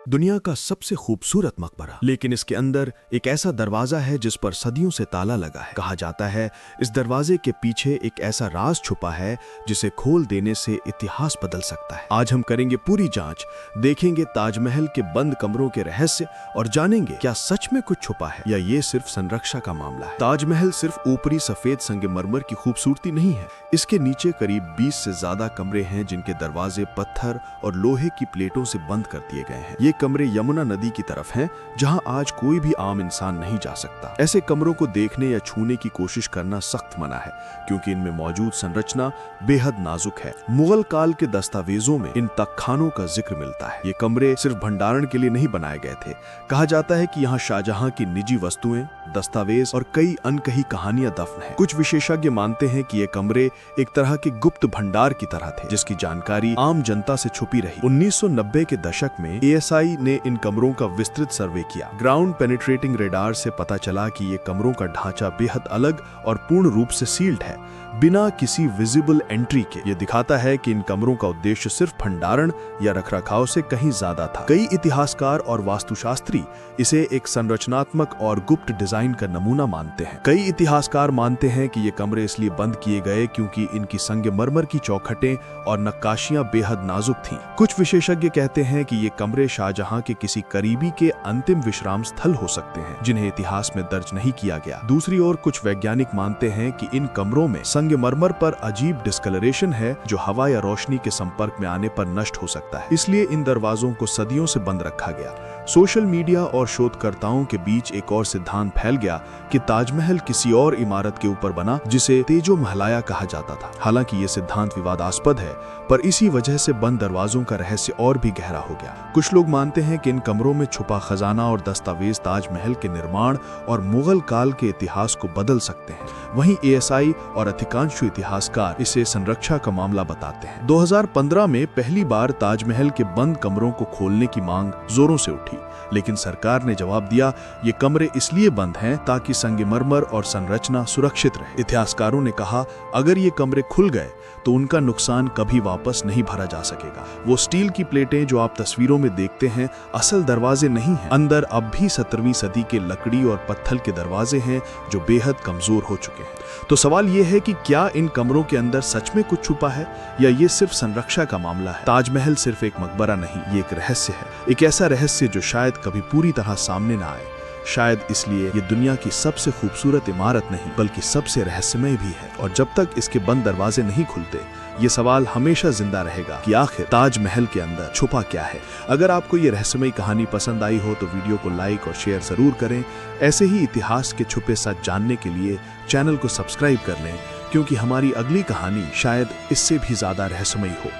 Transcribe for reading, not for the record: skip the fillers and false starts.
दुनिया का सबसे खूबसूरत मकबरा, लेकिन इसके अंदर एक ऐसा दरवाजा है जिस पर सदियों से ताला लगा है। कहा जाता है इस दरवाजे के पीछे एक ऐसा राज छुपा है जिसे खोल देने से इतिहास बदल सकता है। आज हम करेंगे पूरी जांच, देखेंगे ताजमहल के बंद कमरों के रहस्य और जानेंगे क्या सच में कुछ छुपा है या ये सिर्फ संरक्षा का मामला है। ताजमहल सिर्फ ऊपरी सफेद संगमरमर की खूबसूरती नहीं है, इसके नीचे करीब 20 से ज्यादा कमरे हैं जिनके दरवाजे पत्थर और लोहे की प्लेटों से बंद कर दिए गए हैं। ये कमरे यमुना नदी की तरफ हैं, जहां आज कोई भी आम इंसान नहीं जा सकता। ऐसे कमरों को देखने या छूने की कोशिश करना सख्त मना है, क्योंकि इनमें मौजूद संरचना बेहद नाजुक है। मुगल काल के दस्तावेजों में इन तख्खानों का जिक्र मिलता है। ये कमरे सिर्फ भंडारण के लिए नहीं बनाए गए थे। कहा जाता है कि यहाँ शाहजहां की निजी वस्तुएं, दस्तावेज और कई अनकही कहानियां दफन है। कुछ विशेषज्ञ मानते हैं कि ये कमरे एक तरह के गुप्त भंडार की तरह थे, जिसकी जानकारी आम जनता से छुपी रही। 1990 के दशक में ASI ने इन कमरों का विस्तृत सर्वे किया। ग्राउंड पेनिट्रेटिंग रेडार से पता चला कि ये कमरों का ढांचा बेहद अलग और पूर्ण रूप से सील्ड है, बिना किसी विजिबल एंट्री के। ये दिखाता है कि इन कमरों का उद्देश्य सिर्फ भंडारण या रखरखाव से कहीं ज्यादा था। कई इतिहासकार और वास्तुशास्त्री इसे एक संरचनात्मक और गुप्त डिजाइन का नमूना मानते हैं। कई इतिहासकार मानते हैं कि ये कमरे इसलिए बंद किए गए क्योंकि इनकी संगमरमर की चौखटें और नक्काशियां बेहद नाजुक थीं। कुछ विशेषज्ञ कहते हैं कि ये कमरे शाहजहां के किसी करीबी के अंतिम विश्राम स्थल हो सकते हैं, जिन्हें इतिहास में दर्ज नहीं किया गया। दूसरी ओर कुछ वैज्ञानिक मानते हैं कि इन कमरों में संगमरमर पर अजीब डिस्कलरेशन है जो हवा या रोशनी के संपर्क में आने पर नष्ट हो सकता है, इसलिए इन दरवाजों को सदियों से बंद रखा गया। सोशल मीडिया और शोधकर्ताओं के बीच एक और सिद्धांत फैल गया कि ताजमहल किसी और इमारत के ऊपर बना जिसे तेजो महलाया कहा जाता था। हालांकि ये सिद्धांत विवादास्पद है, पर इसी वजह से बंद दरवाजों का रहस्य और भी गहरा हो गया। कुछ लोग मानते हैं कि इन कमरों में छुपा खजाना और दस्तावेज ताजमहल के निर्माण और मुगल काल के इतिहास को बदल सकते हैं। वहीं ASI और अधिकांश इतिहासकार इसे संरक्षा का मामला बताते हैं। 2015 में पहली बार ताजमहल के बंद कमरों को खोलने की मांग जोरों से उठी, लेकिन सरकार ने जवाब दिया ये कमरे इसलिए बंद हैं ताकि संगमरमर और संरचना सुरक्षित रहे। इतिहासकारों ने कहा अगर ये कमरे खुल गए तो उनका नुकसान कभी वापस नहीं भरा जा सकेगा। वो स्टील की प्लेटें जो आप तस्वीरों में देखते हैं असल दरवाजे नहीं हैं। अंदर अब भी 17वीं सदी के लकड़ी और पत्थर के दरवाजे हैं जो बेहद कमजोर हो चुके हैं। तो सवाल ये है कि क्या इन कमरों के अंदर सच में कुछ छुपा है या ये सिर्फ संरक्षा का मामला है। ताजमहल सिर्फ एक मकबरा नहीं, ये एक रहस्य है, एक ऐसा रहस्य जो शायद कभी पूरी तरह सामने ना आए। शायद इसलिए ये दुनिया की सबसे खूबसूरत इमारत नहीं बल्कि सबसे रहस्यमय भी है। और जब तक इसके बंद दरवाजे नहीं खुलते ये सवाल हमेशा जिंदा रहेगा कि आखिर ताजमहल के अंदर छुपा क्या है। अगर आपको ये रहस्यमयी कहानी पसंद आई हो तो वीडियो को लाइक और शेयर जरूर करें। ऐसे ही इतिहास के छुपे सच जानने के लिए चैनल को सब्सक्राइब कर लें, क्योंकि हमारी अगली कहानी शायद इससे भी ज्यादा रहस्यमयी हो।